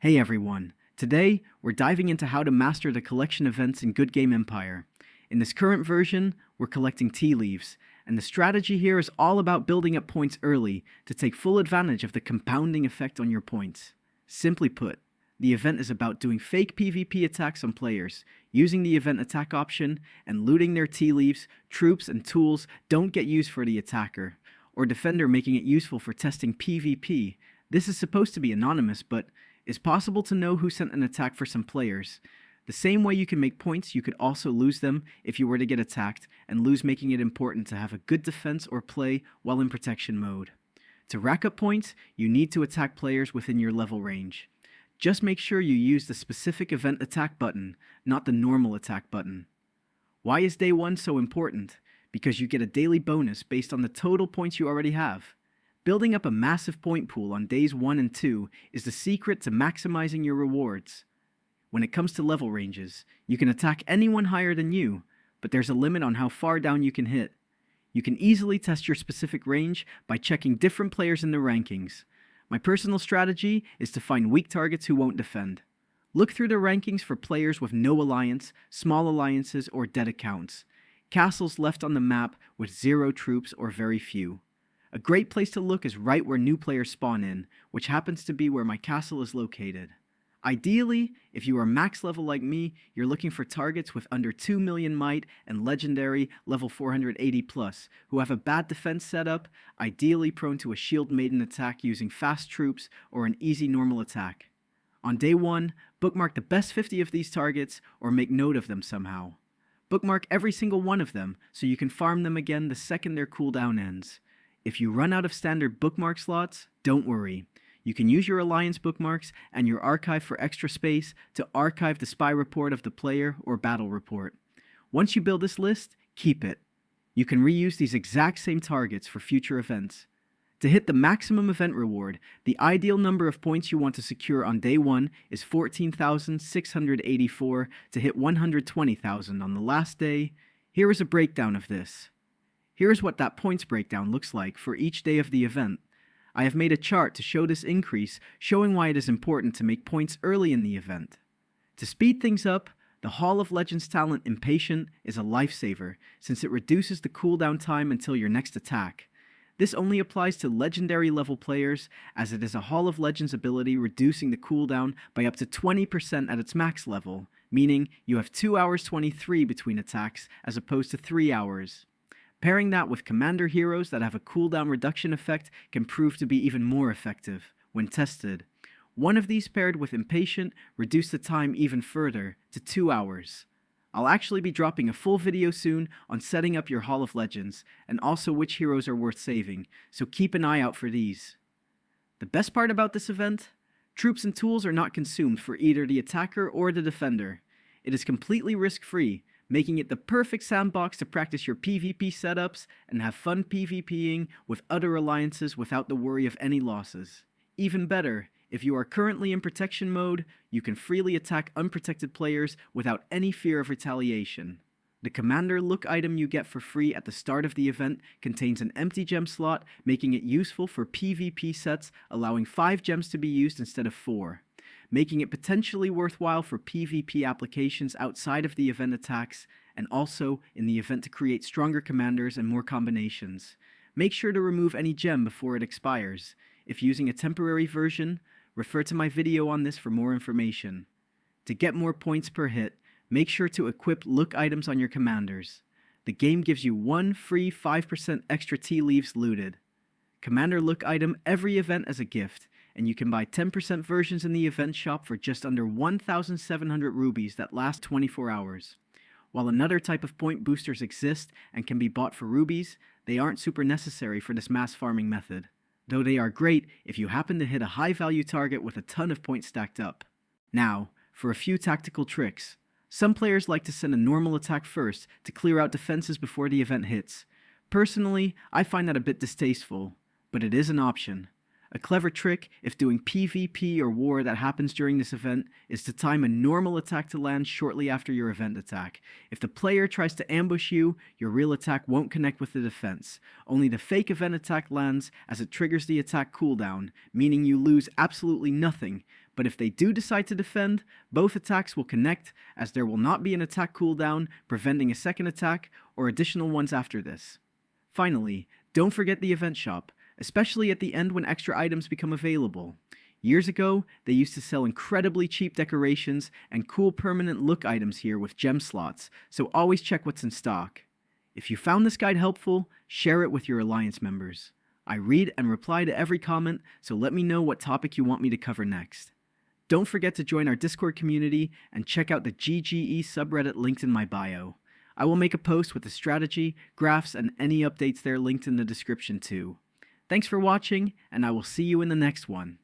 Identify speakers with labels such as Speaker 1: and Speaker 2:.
Speaker 1: Hey everyone, today we're diving into how to master the collection events in Goodgame Empire. In this current version, we're collecting tea leaves, and the strategy here is all about building up points early to take full advantage of the compounding effect on your points. Simply put, the event is about doing fake PvP attacks on players, using the event attack option, and looting their tea leaves, troops, and tools don't get used for the attacker, or defender making it useful for testing PvP. This is supposed to be anonymous, but it's possible to know who sent an attack for some players. The same way you can make points, you could also lose them if you were to get attacked, and lose making it important to have a good defense or play while in protection mode. To rack up points, you need to attack players within your level range. Just make sure you use the specific event attack button, not the normal attack button. Why is day 1 so important? Because you get a daily bonus based on the total points you already have. Building up a massive point pool on days 1 and 2 is the secret to maximizing your rewards. When it comes to level ranges, you can attack anyone higher than you, but there's a limit on how far down you can hit. You can easily test your specific range by checking different players in the rankings. My personal strategy is to find weak targets who won't defend. Look through the rankings for players with no alliance, small alliances, or dead accounts. Castles left on the map with 0 troops or very few. A great place to look is right where new players spawn in, which happens to be where my castle is located. Ideally, if you are max level like me, you're looking for targets with under 2 million might and legendary level 480 plus, who have a bad defense setup, ideally prone to a shield maiden attack using fast troops or an easy normal attack. On day 1, bookmark the best 50 of these targets or make note of them somehow. Bookmark every single one of them so you can farm them again the second their cooldown ends. If you run out of standard bookmark slots, don't worry. You can use your Alliance bookmarks and your archive for extra space to archive the spy report of the player or battle report. Once you build this list, keep it. You can reuse these exact same targets for future events. To hit the maximum event reward, the ideal number of points you want to secure on day 1 is 14,684 to hit 120,000 on the last day. Here is a breakdown of this. Here's what that points breakdown looks like for each day of the event. I have made a chart to show this increase, showing why it is important to make points early in the event. To speed things up, the Hall of Legends talent Impatient is a lifesaver, since it reduces the cooldown time until your next attack. This only applies to legendary level players, as it is a Hall of Legends ability reducing the cooldown by up to 20% at its max level, meaning you have 2 hours 23 between attacks as opposed to 3 hours. Pairing that with commander heroes that have a cooldown reduction effect can prove to be even more effective when tested. One of these paired with Impatient reduced the time even further to 2 hours. I'll actually be dropping a full video soon on setting up your Hall of Legends and also which heroes are worth saving, so keep an eye out for these. The best part about this event? Troops and tools are not consumed for either the attacker or the defender. It is completely risk-free, making it the perfect sandbox to practice your PvP setups and have fun PvPing with other alliances without the worry of any losses. Even better, if you are currently in protection mode, you can freely attack unprotected players without any fear of retaliation. The commander look item you get for free at the start of the event contains an empty gem slot, making it useful for PvP sets, allowing 5 gems to be used instead of 4. Making it potentially worthwhile for PvP applications outside of the event attacks, and also in the event to create stronger commanders and more combinations. Make sure to remove any gem before it expires. If using a temporary version, refer to my video on this for more information. To get more points per hit, make sure to equip look items on your commanders. The game gives you 1 free 5% extra tea leaves looted. Commander look item every event as a gift, and you can buy 10% versions in the event shop for just under 1,700 rubies that last 24 hours. While another type of point boosters exist and can be bought for rubies, they aren't super necessary for this mass farming method, though they are great if you happen to hit a high value target with a ton of points stacked up. Now, for a few tactical tricks. Some players like to send a normal attack first to clear out defenses before the event hits. Personally, I find that a bit distasteful, but it is an option. A clever trick, if doing PvP or war that happens during this event, is to time a normal attack to land shortly after your event attack. If the player tries to ambush you, your real attack won't connect with the defense. Only the fake event attack lands as it triggers the attack cooldown, meaning you lose absolutely nothing, but but if they do decide to defend, both attacks will connect, as there will not be an attack cooldown preventing a second attack or additional ones after this. Finally, don't forget the event shop, especially at the end when extra items become available. Years ago, they used to sell incredibly cheap decorations and cool permanent look items here with gem slots, so always check what's in stock. If you found this guide helpful, share it with your Alliance members. I read and reply to every comment, so let me know what topic you want me to cover next. Don't forget to join our Discord community and check out the GGE subreddit linked in my bio. I will make a post with the strategy, graphs, and any updates there linked in the description too. Thanks for watching, and I will see you in the next one.